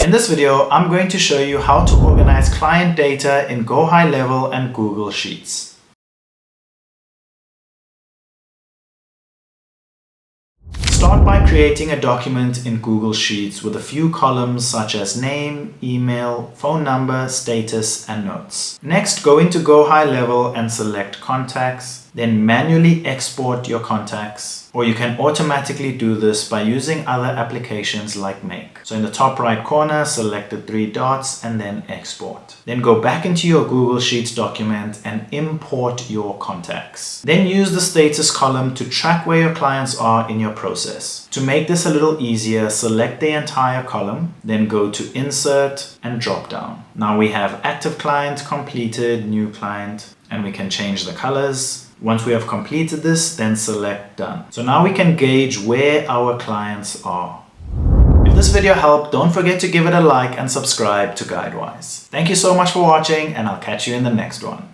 In this video, I'm going to show you how to organize client data in GoHighLevel and Google Sheets. Start by creating a document in Google Sheets with a few columns such as name, email, phone number, status, and notes. Next, go into GoHighLevel and select Contacts. Then manually export your contacts, or you can automatically do this by using other applications like Make. So in the top right corner, select the three dots and then export. Then go back into your Google Sheets document and import your contacts. Then use the status column to track where your clients are in your process. To make this a little easier, select the entire column, then go to Insert and Dropdown. Now we have active client, completed, new client, and we can change the colors. Once we have completed this, then select Done. So now we can gauge where our clients are. If this video helped, don't forget to give it a like and subscribe to GuideWise. Thank you so much for watching, and I'll catch you in the next one.